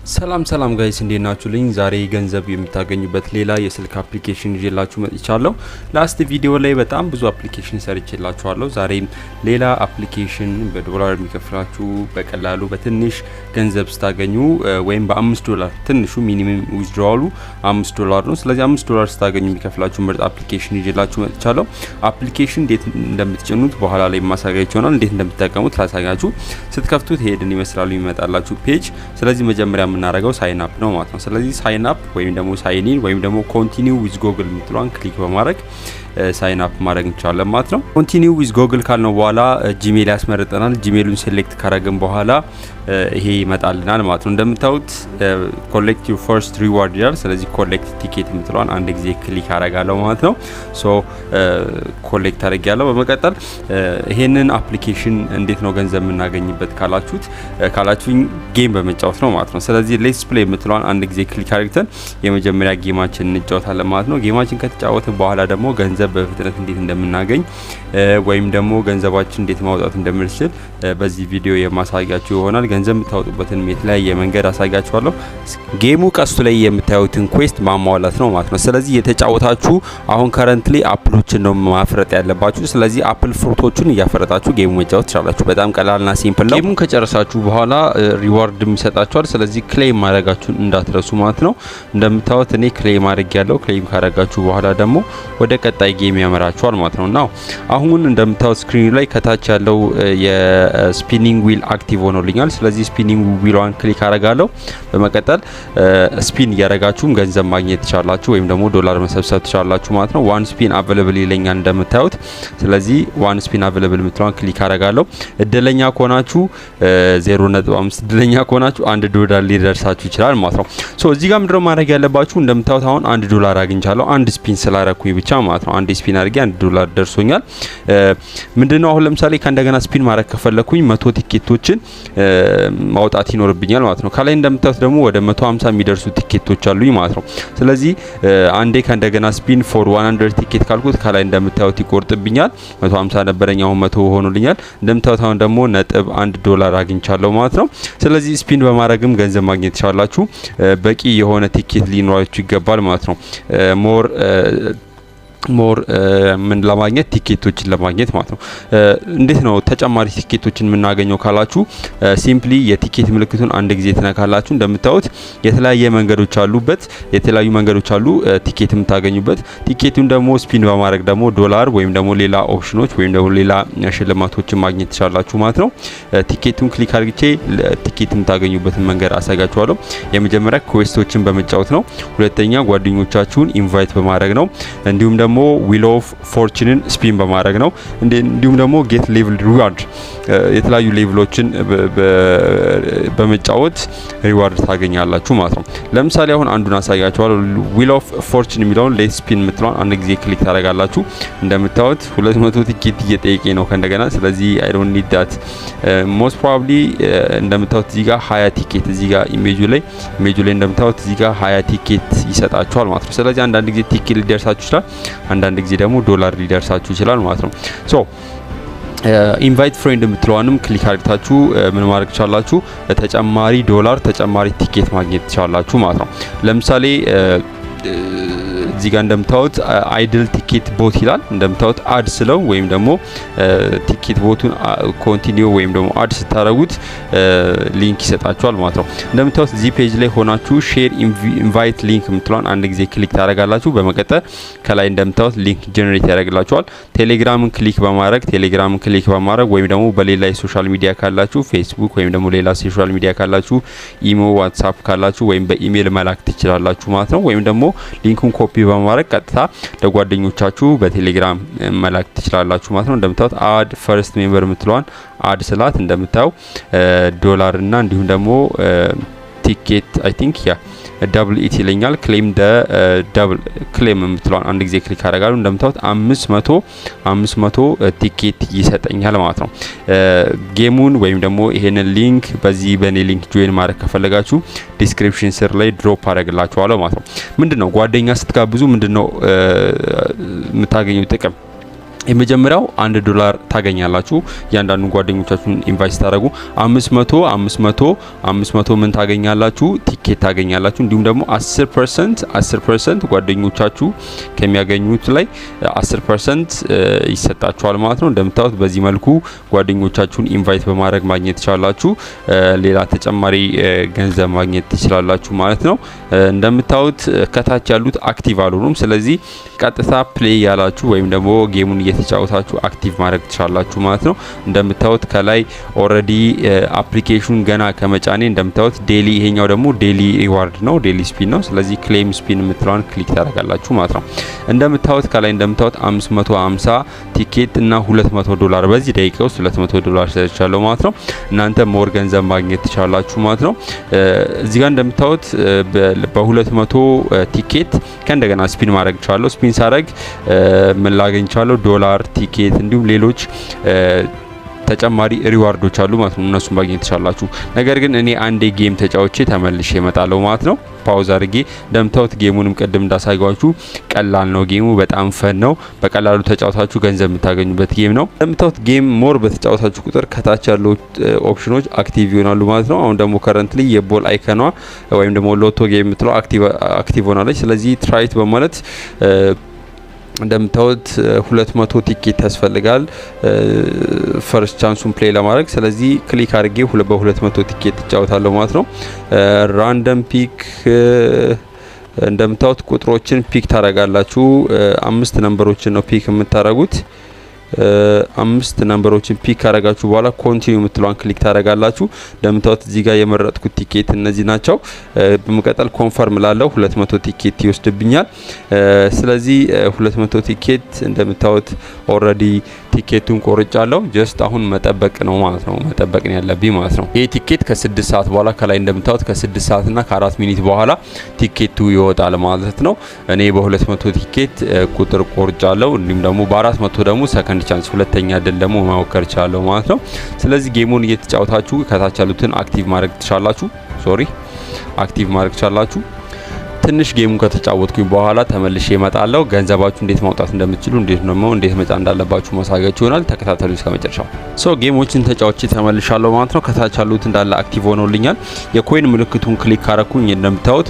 ሰላም ጋይስ እንዴት ናችሁልኝ? ዛሬ ገንዘብ የምታገኙበት ሌላ የስልክ አፕሊኬሽን ይዤላችሁ መጥቻለሁ። ላስት ቪዲዮ ላይ በጣም ብዙ አፕሊኬሽን ሰርቼላችኋለሁ። ዛሬ ሌላ አፕሊኬሽን በዶላር የሚከፍላችሁ በቀላሉ በትንሽ ገንዘብ ስታገኙ ወይም $5 ትንሹ ሚኒመም ዊዝድሮዋሉ $5 ነው። ስለዚህ $5 ስታገኙ የሚከፍላችሁ ምርጥ አፕሊኬሽን ይዤላችሁ መጥቻለሁ። አፕሊኬሽን እንዴት እንደምትጭኑት በኋላ ላይ ማሳያችሁ ይሆናል። እንዴት እንደምትጠቀሙት ላሳያችሁ። ስትከፍቱት ሄድን ይመስላሉ ይመጣላችሁ ፔጅ። ስለዚህ መጀመሪያ የምናደርገው ሳይን አፕ ነው ማለት ነው። ስለዚህ ሳይን አፕ ወይም ደግሞ ሳይን ኢን ወይም ደግሞ ኮንቲኒው ዊዝ ጎግል የምትሏን ክሊክ በማድረግ ሳይን አፕ ማድረግ እንችላለን ማለት ነው። ኮንቲኒው ዊዝ ጎግል ካልነው በኋላ ጂሜል ያስመርጠናል። ጂሜሉን ሴሌክት ካረግን በኋላ ይሄ ይመጣልናል ማለት ነው። እንደምታዩት ኮሌክት ዩር ፈርስት ሪዋርድ ይላል። ስለዚህ ኮሌክት ቲኬት የምትሏን አንድ ጊዜ ክሊክ አረጋለሁ ማለት ነው። ሶ ኮሌክት አረጋለሁ። በመቀጠል ይሄንን አፕሊኬሽን እንዴት ነው ገንዘብ የምናገኝበት ካላችሁኝ ጌም በመጫወት ነው ማለት ነው። ስለዚህ ሌትስ ፕሌይ የምትሏን አንድ ጊዜ ክሊክ አድርገን የመጀመሪያ ጌማችን እንጫወታለን ማለት ነው። ጌማችን ከተጫወትን በኋላ ደግሞ ገንዘብ በፍጥነት እንዴት እንደምናገኝ ወይም ደግሞ ገንዘባችን እንዴት ማውጣት እንደምንችል በዚህ ቪዲዮ የማሳያችሁ ይሆናል። ገንዘብ የምታወጡበትን የተለያየ መንገድ አሳያችኋለሁ። ጌሙ ቀስቱ ላይ የምታዩትን ኩዌስት ማሟላት ነው ማለት ነው። ስለዚህ የተጫወታችሁ አሁን ከረንትሊ አፕሎችን ነው ማፍረጥ ያለባችሁ። ስለዚህ አፕል ፍሩቶችን እያፈረጣችሁ ጌሙ መጫወት ትችላላችሁ። በጣም ቀላልና ሲምፕል ነው። ጌሙን ከጨረሳችሁ በኋላ ሪዋርድ የሚሰጣችኋል። ስለዚህ ክሌም ማድረጋችሁን እንዳትረሱ ማለት ነው። እንደምታዩት እኔ ክሌም አድርጌያለሁ። ክሌም ካደረጋችሁ በኋላ ደግሞ ወደ ቀጣይ ጌም ያመራችኋል ማለት ነው። ናው አሁን እንደምታዩት ስክሪኑ ላይ ከታች ያለው የስፒኒንግ ዊል አክቲቭ ሆኖልኛል። ስለዚህ ስፒኒንግ ዊሏን ክሊክ አረጋለሁ። በመቀጠል ስፒን እያረጋችሁም ገንዘብ ማግኘት ትችላላችሁ ወይም ደግሞ ዶላር መሰብሰብ ትችላላችሁ ማለት ነው። ዋን ስፒን አቬለብል ይለኛል እንደምታዩት። ስለዚህ ዋን ስፒን አቬለብል ምትሏን ክሊክ አረጋለሁ። እድለኛ ከሆናችሁ 0.5 እድለኛ ከሆናችሁ $1 ሊደርሳችሁ ይችላል ማለት ነው። ሶ እዚህ ጋር ምንድነው ማድረግ ያለባችሁ? እንደምታዩት አሁን $1 አግኝቻለሁ አንድ ስፒን ስላረኩኝ ብቻ ማለት ነው። አንድ ስፒን አድርጌ $1 ደርሶኛል። ምንድነው አሁን ለምሳሌ ከእንደገና ስፒን ማድረግ ከፈለኩኝ 100 ቲኬቶችን ማውጣት ይኖርብኛል ማለት ነው። ከላይ እንደምታዩት ደግሞ ወደ 150 የሚደርሱ ቲኬቶች አሉኝ ማለት ነው። ስለዚህ አንዴ ከእንደገና ስፒን ፎር 100 ቲኬት ካልኩት ከላይ እንደምታዩት ይቆርጥብኛል። 150 ነበረኝ አሁን 100 ሆኖልኛል። እንደምታዩት አሁን ደግሞ $1 አግኝቻለሁ ማለት ነው። ስለዚህ ስፒን በማድረግም ገንዘብ ማግኘት ትችላላችሁ። በቂ የሆነ ቲኬት ሊኖራችሁ ይገባል ማለት ነው። ሞር ምን ለማግኘት ቲኬቶችን ለማግኘት ማለት ነው። እንዴት ነው ተጨማሪ ቲኬቶችን የምናገኘው ካላችሁ ሲምፕሊ የቲኬት ምልክቱን አንድ ጊዜ ተነካላችሁ። እንደምታዩት የተለያየ መንገዶች አሉበት። የተለያዩ መንገዶች አሉ ቲኬት የምታገኙበት። ቲኬቱን ደግሞ ስፒን በማድረግ ደግሞ ዶላር ወይም ደግሞ ሌላ ኦፕሽኖች ወይም ደግሞ ሌላ ሽልማቶችን ማግኘት ትችላላችሁ ማለት ነው። ቲኬቱን ክሊክ አድርጌ ቲኬት የምታገኙበትን መንገድ አሳያችኋለሁ። የመጀመሪያ ኩዌስቶችን በመጫወት ነው። ሁለተኛ ጓደኞቻችሁን ኢንቫይት በማድረግ ነው። እንዲሁም ደግሞ ዊል ኦፍ ፎርቹንን ስፒን በማድረግ ነው። እንዲሁም ደግሞ ጌት ሌቭል ሪዋርድ የተለያዩ ሌቭሎችን በመጫወት ሪዋርድ ታገኛላችሁ ማለት ነው። ለምሳሌ አሁን አንዱን አሳያችኋለሁ። ዊል ኦፍ ፎርቹን የሚለውን ሌት ስፒን የምትለውን አንድ ጊዜ ክሊክ ታደርጋላችሁ። እንደምታዩት 200 ቲኬት እየጠየቀኝ ነው ከእንደገና። ስለዚህ አይ ዶንት ኒድ ዳት ሞስት ፕሮባብሊ እንደምታዩት እዚህ ጋር 20 ቲኬት እዚህ ጋር ኢሜጁ ላይ እንደምታዩት እዚህ ጋር 20 ቲኬት ይሰጣችኋል ማለት ነው። ስለዚህ አንዳንድ ጊዜ ቲኬት ሊደርሳችሁ ይችላል፣ አንዳንድ ጊዜ ደግሞ ዶላር ሊደርሳችሁ ይችላል ማለት ነው። ሶ ኢንቫይት ፍሬንድ የምትለዋንም ክሊክ አድርጋችሁ ምን ማድረግ ትችላላችሁ? ተጨማሪ ዶላር ተጨማሪ ቲኬት ማግኘት ትችላላችሁ ማለት ነው። ለምሳሌ እዚህ ጋር እንደምታዩት አይድል ቲኬት ቦት ይላል። እንደምታዩት አድ ስለው ወይም ደግሞ ቲኬት ቦቱን ኮንቲኒው ወይም ደግሞ አድ ስታረጉት ሊንክ ይሰጣችኋል ማለት ነው። እንደምታዩት እዚህ ፔጅ ላይ ሆናችሁ ሼር ኢንቫይት ሊንክ የምትሏን አንድ ጊዜ ክሊክ ታደርጋላችሁ። በመቀጠል ከላይ እንደምታዩት ሊንክ ጀነሬት ያደርግላችኋል። ቴሌግራምን ክሊክ በማድረግ ወይም ደግሞ በሌላ የሶሻል ሚዲያ ካላችሁ ፌስቡክ ወይም ደግሞ ሌላ ሶሻል ሚዲያ ካላችሁ ኢሞ፣ ዋትስአፕ ካላችሁ ወይም በኢሜል መላክ ትችላላችሁ ማለት ነው። ወይም ደግሞ ሊንኩን ኮፒ በማድረግ ቀጥታ ለጓደኞቻችሁ በቴሌግራም መላክ ትችላላችሁ ማለት ነው። እንደምታዩት አድ ፈርስት ሜምበር የምትለዋን አድ ስላት እንደምታዩ ዶላር እና እንዲሁም ደግሞ ቲኬት አይ ቲንክ ደብል ኢት ይለኛል። ክሌም ደብል ክሌም የምትለዋን አንድ ጊዜ ክሊክ አደርጋለሁ። እንደምታዩት 500 ቲኬት ይሰጠኛል ማለት ነው። ጌሙን ወይም ደግሞ ይሄንን ሊንክ በኔ ሊንክ ጆይን ማድረግ ከፈለጋችሁ ዲስክሪፕሽን ስር ላይ ድሮፕ አደርግላችኋለሁ ማለት ነው። ምንድነው ጓደኛ ስትጋብዙ ምንድነው የምታገኙት ጥቅም? የመጀመሪያው $1 ታገኛላችሁ ያንዳንዱ ጓደኞቻችሁን ኢንቫይት ታደርጉ 500 ምን ታገኛላችሁ ቲኬት ታገኛላችሁ። እንዲሁም ደግሞ 10% ጓደኞቻችሁ ከሚያገኙት ላይ 10% ይሰጣችኋል ማለት ነው። እንደምታዩት በዚህ መልኩ ጓደኞቻችሁን ኢንቫይት በማድረግ ማግኘት ትችላላችሁ። ሌላ ተጨማሪ ገንዘብ ማግኘት ትችላላችሁ ማለት ነው። እንደምታዩት ከታች ያሉት አክቲቭ አልሆኑም። ስለዚህ ቀጥታ ፕሌይ ያላችሁ ወይም ደግሞ ጌሙን እየተጫወታችሁ አክቲቭ ማድረግ ትችላላችሁ ማለት ነው። እንደምታዩት ከላይ ኦሬዲ አፕሊኬሽኑን ገና ከመጫኔ እንደምታዩት ዴሊ፣ ይሄኛው ደግሞ ዴሊ ሪዋርድ ነው፣ ዴሊ ስፒን ነው። ስለዚህ ክሌም ስፒን የምትለውን ክሊክ ታደርጋላችሁ ማለት ነው። እንደምታዩት ከላይ እንደምታዩት 550 ቲኬት እና $200 በዚህ ደቂቃ ውስጥ $200 ሰርቻለሁ ማለት ነው። እናንተ ሞር ገንዘብ ማግኘት ትችላላችሁ ማለት ነው። እዚህ ጋር እንደምታዩት በ200 ቲኬት ከእንደገና ስፒን ማድረግ ይችላል። ስፒን ሳረግ ምን ላገኝ ይችላል? ዶላር፣ ቲኬት እንዲሁም ሌሎች ተጨማሪ ሪዋርዶች አሉ ማለት ነው። እነሱን ማግኘት ትችላላችሁ። ነገር ግን እኔ አንዴ ጌም ተጫውቼ ተመልሼ እመጣለሁ ማለት ነው። ፓውዝ አድርጌ እንደምታዩት ጌሙንም ቅድም እንዳሳያችሁ ቀላል ነው። ጌሙ በጣም ፈን ነው። በቀላሉ ተጫውታችሁ ገንዘብ የምታገኙበት ጌም ነው። እንደምታዩት ጌም ሞር በተጫወታችሁ ቁጥር ከታች ያለው ኦፕሽኖች አክቲቭ ይሆናሉ ማለት ነው። አሁን ደግሞ ከረንትሊ የቦል አይከኗ ወይም ደግሞ ሎቶ ጌም የምትለው አክቲቭ ሆናለች። ስለዚህ ትራይት በማለት እንደምታዩት 200 ቲኬት ያስፈልጋል ፈርስት ቻንሱን ፕሌይ ለማድረግ። ስለዚህ ክሊክ አድርጌ በ200 ቲኬት እጫወታለሁ ማለት ነው። ራንደም ፒክ እንደምታዩት ቁጥሮችን ፒክ ታረጋላችሁ። 5 ነምበሮችን ነው ፒክ የምታረጉት። 5 ነምበሮችን ፒክ ካረጋችሁ በኋላ ኮንቲኒው የምትለዋን ክሊክ ታረጋላችሁ። እንደምታዩት እዚህ ጋር የመረጥኩት ቲኬት እነዚህ ናቸው። በመቀጠል ኮንፈርም ላለው 200 ቲኬት ይወስድብኛል። ስለዚህ 200 ቲኬት እንደምታዩት ኦሬዲ ቲኬቱን ቆርጫለሁ። ጀስት አሁን መጠበቅ ነው ማለት ነው። መጠበቅ ነው ያለብኝ ማለት ነው። ይሄ ቲኬት ከ6 ሰዓት በኋላ ከላይ እንደምታዩት ከ6 ሰዓት እና ከ4 ሚኒት በኋላ ቲኬቱ ይወጣል ማለት ነው። እኔ በ200 ቲኬት ቁጥር ቆርጫለሁ። እንዲሁም ደግሞ በ400 ደግሞ ሰከንድ ቻንስ ሁለተኛ እድል ደግሞ መሞከር ይችላል ማለት ነው። ስለዚህ ጌሙን እየተጫወታችሁ ከታች ያሉትን አክቲቭ ማድረግ ትችላላችሁ። አክቲቭ ማድረግ ትችላላችሁ። ትንሽ ጌሙን ከተጫወትኩኝ በኋላ ተመልሼ እመጣለሁ። ገንዘባችሁ እንዴት ማውጣት እንደምትችሉ እንዴት መጫን እንዳለባችሁ ማሳያችሁ ይሆናል። ተከታተሉ እስከ መጨረሻው። ጌሞችን ተጫውቼ ተመልሻለሁ ማለት ነው። ከታች ያሉት እንዳለ አክቲቭ ሆኖልኛል። የኮይን ምልክቱን ክሊክ ካረኩኝ እንደምታዩት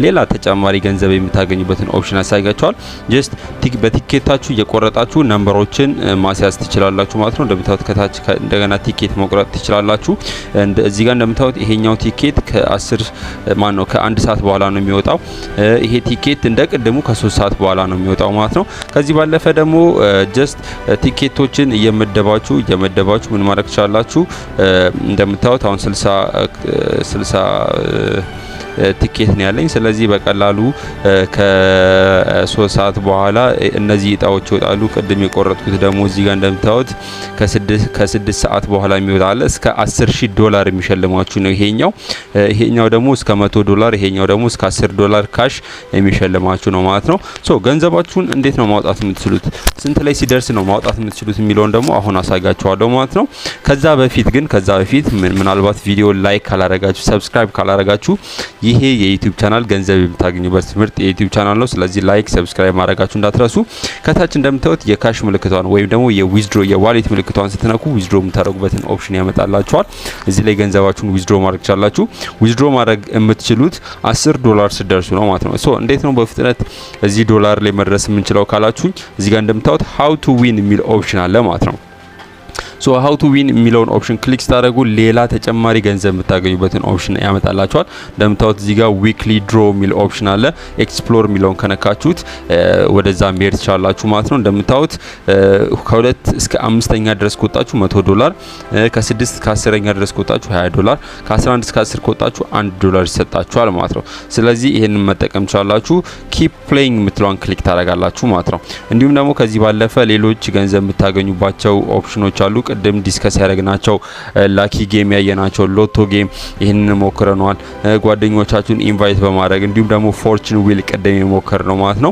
ሌላ ተጨማሪ ገንዘብ የምታገኙበትን ኦፕሽን ያሳያችኋል። ጀስት በቲኬታችሁ እየቆረጣችሁ ነምበሮችን ማስያዝ ትችላላችሁ ማለት ነው። እንደምታዩት ከታች እንደገና ቲኬት መቁረጥ ትችላላችሁ። እዚህ ጋር እንደምታዩት ይሄኛው ቲኬት ከ1 ሰዓት በኋላ ነው የሚወጣው። ይሄ ቲኬት እንደቀደሙ ከ3 ሰዓት በኋላ ነው የሚወጣው ማለት ነው። ከዚህ ባለፈ ደግሞ ጀስት ቲኬቶችን እየመደባችሁ ምን ማድረግ ትችላላችሁ? እንደምታዩት አሁን 60 ቲኬት ነው ያለኝ። ስለዚህ በቀላሉ ከ3 ሰዓት በኋላ እነዚህ እጣዎች ይወጣሉ። ቅድም የቆረጥኩት ደግሞ እዚህ ጋር እንደምታዩት ከ6 ሰዓት በኋላ የሚወጣለ እስከ $10,000 የሚሸልማችሁ ነው ይሄኛው ደግሞ እስከ $100፣ ይሄኛው ደግሞ እስከ $10 ካሽ የሚሸልማችሁ ነው ማለት ነው። ገንዘባችሁን እንዴት ነው ማውጣት የምትችሉት? ስንት ላይ ሲደርስ ነው ማውጣት የምትችሉት የሚለውን ደግሞ አሁን አሳያችኋለሁ ማለት ነው። ከዛ በፊት ምናልባት ቪዲዮ ላይክ ካላረጋችሁ፣ ሰብስክራይብ ካላረጋችሁ ይሄ የዩቲዩብ ቻናል ገንዘብ የምታገኙበት ትምህርት የዩቲዩብ ቻናል ነው። ስለዚህ ላይክ ሰብስክራይብ ማድረጋችሁ እንዳትረሱ። ከታች እንደምታዩት የካሽ ምልክቷን ወይም ደግሞ የዊዝድሮ የዋሌት ምልክቷን ስትነኩ ዊዝድሮ የምታደርጉበትን ኦፕሽን ያመጣላችኋል። እዚህ ላይ ገንዘባችሁን ዊዝድሮ ማድረግ ትችላላችሁ። ዊዝድሮ ማድረግ የምትችሉት $10 ሲደርሱ ነው ማለት ነው። እንዴት ነው በፍጥነት እዚህ ዶላር ላይ መድረስ የምንችለው ካላችሁኝ እዚህ ጋር እንደምታዩት ሃው ቱ ዊን የሚል ኦፕሽን አለ ማለት ነው። ሃው ቱ ዊን የሚለውን ኦፕሽን ክሊክ ስታደርጉ ሌላ ተጨማሪ ገንዘብ የምታገኙበትን ኦፕሽን ያመጣላችኋል። እንደምታዩት እዚህ ጋር ዊክሊ ድሮ የሚል ኦፕሽን አለ። ኤክስፕሎር የሚለውን ከነካችሁት ወደዛ መሄድ ትችላላችሁ ማለት ነው። እንደምታዩት ከ2 እስከ 5ኛ ድረስ ከወጣችሁ $100፣ ከ6 እስከ 10ኛ ድረስ ከወጣችሁ $20፣ ከ11 እስከ 10 ከወጣችሁ $1 ይሰጣችኋል ማለት ነው። ስለዚህ ይሄንን መጠቀም ትችላላችሁ። ኪፕ ፕሌይንግ የምትለውን ክሊክ ታደርጋላችሁ ማለት ነው። እንዲሁም ደግሞ ከዚህ ባለፈ ሌሎች ገንዘብ የምታገኙባቸው ኦፕሽኖች አሉ። ቅድም ዲስከስ ያደረግናቸው ላኪ ጌም ያየናቸው ሎቶ ጌም ይሄንን ሞክረናል። ጓደኞቻችሁን ኢንቫይት በማድረግ እንዲሁም ደግሞ ፎርቹን ዊል ቅድም የሞከር ነው ማለት ነው።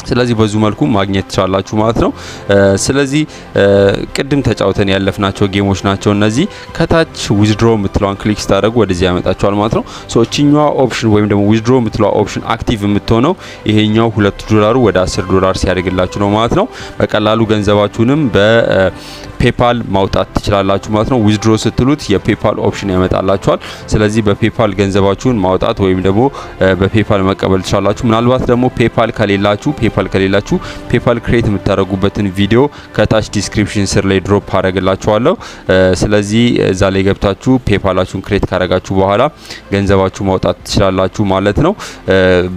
ስለዚህ በዙ መልኩ ማግኘት ትችላላችሁ ማለት ነው። ስለዚህ ቅድም ተጫውተን ያለፍናቸው ጌሞች ናቸው እነዚህ። ከታች ዊዝድሮ የምትለዋን ክሊክ ስታደርጉ ወደዚህ ያመጣችኋል ማለት ነው። ሶ እቺኛዋ ኦፕሽን ወይም ደግሞ ዊዝድሮ የምትለዋ ኦፕሽን አክቲቭ የምትሆነው ይሄኛው $2 ወደ $10 ሲያደርግላችሁ ነው ማለት ነው። በቀላሉ ገንዘባችሁንም በፔፓል ማውጣት ትችላላችሁ ማለት ነው። ዊዝድሮ ስትሉት የፔፓል ኦፕሽን ያመጣላችኋል። ስለዚህ በፔፓል ገንዘባችሁን ማውጣት ወይም ደግሞ በፔፓል መቀበል ትችላላችሁ። ምናልባት ደግሞ ፔፓል ከሌላችሁ ፔፓል ክሬት የምታደርጉበትን ቪዲዮ ከታች ዲስክሪፕሽን ስር ላይ ድሮፕ አደርግላችኋለሁ። ስለዚህ እዛ ላይ ገብታችሁ ፔፓላችሁን ክሬት ካደረጋችሁ በኋላ ገንዘባችሁ ማውጣት ትችላላችሁ ማለት ነው።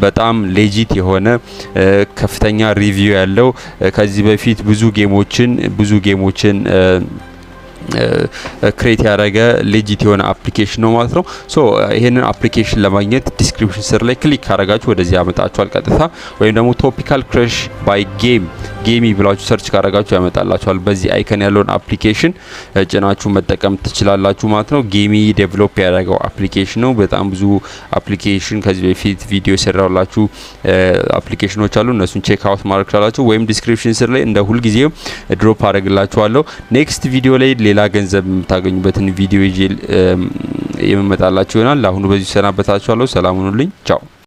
በጣም ሌጂት የሆነ ከፍተኛ ሪቪው ያለው ከዚህ በፊት ብዙ ጌሞችን ክሬት ያደረገ ሌጂት የሆነ አፕሊኬሽን ነው ማለት ነው። ሶ ይሄንን አፕሊኬሽን ለማግኘት ዲስክሪፕሽን ስር ላይ ክሊክ ካደረጋችሁ ወደዚህ ያመጣችኋል ቀጥታ። ወይም ደግሞ ቶፒካል ክራሽ ባይ ጌሚ ብላችሁ ሰርች ካደረጋችሁ ያመጣላችኋል። በዚህ አይከን ያለውን አፕሊኬሽን ጭናችሁ መጠቀም ትችላላችሁ ማለት ነው። ጌሚ ዴቨሎፕ ያደረገው አፕሊኬሽን ነው። በጣም ብዙ አፕሊኬሽን ከዚህ በፊት ቪዲዮ የሰራውላችሁ አፕሊኬሽኖች አሉ። እነሱን ቼክ አውት ማድረግ ትችላላችሁ። ወይም ዲስክሪፕሽን ስር ላይ እንደ ሁልጊዜው ድሮፕ አደርግላችኋለሁ። ኔክስት ቪዲዮ ላይ ሌላ ገንዘብ የምታገኙበትን ቪዲዮ ይዤ የምመጣላችሁ ይሆናል። ለአሁኑ በዚህ ሰናበታችኋለሁ። ሰላም ሁኑልኝ። ቻው